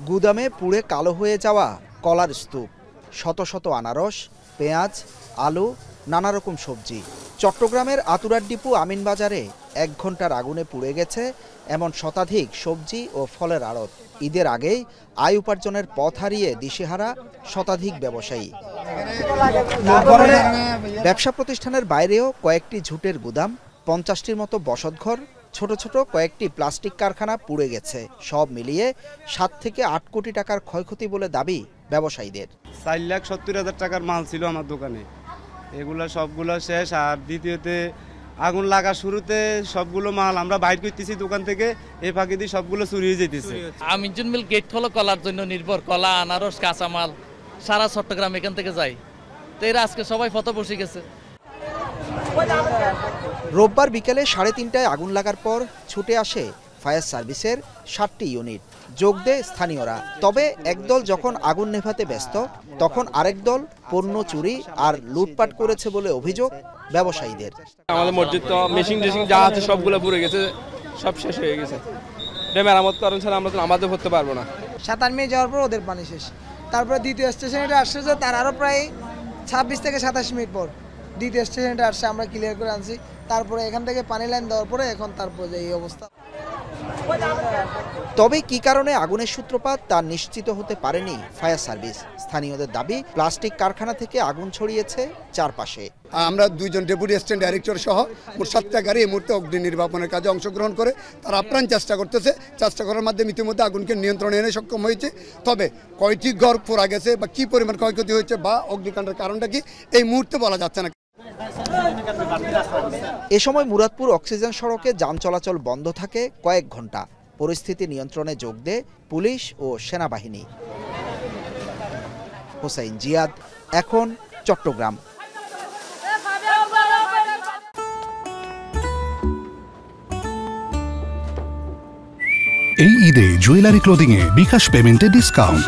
গুদামে পুড়ে কালো হয়ে যাওয়া কলার স্তূপ, শত শত আনারস, পেঁয়াজ, আলু, নানা রকম সবজি। চট্টগ্রামের আতুরার ডিপো আমিনবাজারে 1 ঘন্টার আগুনে পুড়ে গেছে এমন শতাধিক সবজি ও ফলের আড়ত। ঈদের আগেই আয় উপার্জনের পথ হারিয়ে দিশেহারা শতাধিক ব্যবসায়ী। ব্যবসা প্রতিষ্ঠানের বাইরেও কয়েকটি ঝুটের গুদাম, 50টির মতো বসতঘর, ছোট ছোট কয়েকটি প্লাস্টিক কারখানা পুড়ে গেছে। সব মিলিয়ে 7 থেকে 8 কোটি টাকার ক্ষয়ক্ষতি বলে দাবি ব্যবসায়ীদের। 4,70,000 টাকার মাল ছিল আমার দোকানে, এগুলা সবগুলো শেষ। আর দ্বিতীয়তে আগুন লাগা শুরুতে সবগুলো মাল আমরা বাইর করতেছি দোকান থেকে, এই ফাঁকি দিয়ে সবগুলো চুরি হয়ে যেতেছে। আমিনজুন মিল গেট হলো কলার জন্য নির্ভর, কলা, আনারস, কাঁচামাল সারা চট্টগ্রাম এখান থেকে যায়। তো এরা আজকে সবাই ফটো বসে গেছে। রোববার বিকেলে 3:30টায় আগুন লাগার পর ছুটে আসে ফায়ার সার্ভিসের 7টি ইউনিট, যোগ দেয় স্থানীয়রা। তবে একদল যখন আগুন নেভাতে ব্যস্ত, তখন আরেক দল পণ্য চুরি আর লুটপাট করেছে বলে অভিযোগ ব্যবসায়ীদের। আমাদের মসজিদ তো মেশিন টেশিন যা আছে সবগুলো পুড়ে গেছে, সব শেষ হয়ে গেছে। এটা মেরামত করেন ছাড়া আমরা আমাদের করতে পারবো না। 7 মে যাওয়ার পর ওদের পানি শেষ। তারপরে দ্বিতীয় স্টেশন এটা আসছে যে তার আরও প্রায় 26 থেকে 27 মিনিট পর দ্বিতীয় স্টেশনটা আসছে, আমরা ক্লিয়ার করে আনছি। তারপরে এখান থেকে পানি লাইন দেওয়ার পরে এখন তারপরে এই অবস্থা। তবে কি কারণে আগুনের সূত্রপাত তা নিশ্চিত হতে পারেনি ফায়ার সার্ভিস। স্থানীয়দের দাবি, প্লাস্টিক কারখানা থেকে আগুন ছড়িয়েছে চারপাশে। আমরা 2 জন ডেপুটি অ্যাসিস্ট্যান্ট ডাইরেক্টর সহ মোট 7টা গাড়ি এই মুহূর্তে অগ্নি নির্বাপনের কাজে অংশগ্রহণ করে তারা আপ্রাণ চেষ্টা করতেছে। চেষ্টা করার মাধ্যমে ইতিমধ্যে আগুনকে নিয়ন্ত্রণে এনে সক্ষম হয়েছে। তবে কয়টি ঘর পোড়া গেছে বা কি পরিমাণ ক্ষয়ক্ষতি হয়েছে বা অগ্নিকাণ্ডের কারণটা কি এই মুহূর্তে বলা যাচ্ছে না। এ সময় মুরাদপুর অক্সিজেন সড়কে যান চলাচল বন্ধ থাকে কয়েক ঘন্টা। পরিস্থিতি নিয়ন্ত্রণে যোগ দেয় পুলিশ ও সেনাবাহিনী। হোসাইন জিয়াদ, এখন চট্টগ্রাম। এই ঈদে জুয়েলারি ক্লোদিং এ বিকাশ পেমেন্টে ডিসকাউন্ট।